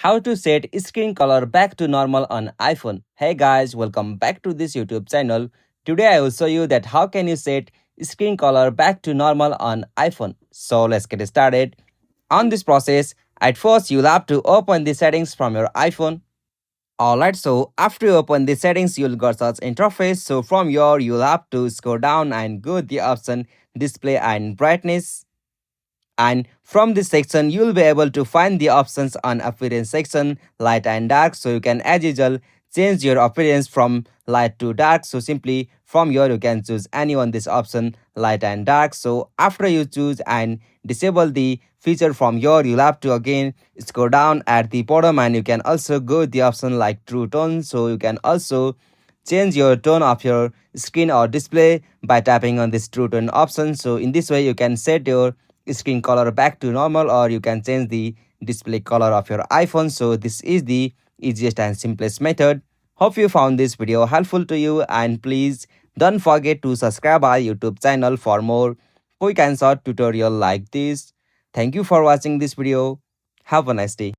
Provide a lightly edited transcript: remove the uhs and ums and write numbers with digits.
How to set screen color back to normal on iPhone. Hey guys, welcome back to this YouTube channel. Today I will show you that how can you set screen color back to normal on iPhone. So let's get started. On this process, at first you'll have to open the settings from your iPhone. Alright, so after you open the settings, you'll go search interface. So from here, you'll have to scroll down and go the option display and brightness. And from this section you will be able to find the options on appearance section, light and dark, so you can as usual change your appearance from light to dark. So simply from here you can choose any on this option, light and dark. So after you choose and disable the feature from here, you'll have to again scroll down at the bottom and you can also go the option like true tone. So you can also change your tone of your screen or display by tapping on this true tone option. So in this way you can set your screen color back to normal, or you can change the display color of your iPhone. So this is the easiest and simplest method. Hope you found this video helpful to you, and please don't forget to subscribe our YouTube channel for more quick and short tutorial like this. Thank you for watching this video. Have a nice day.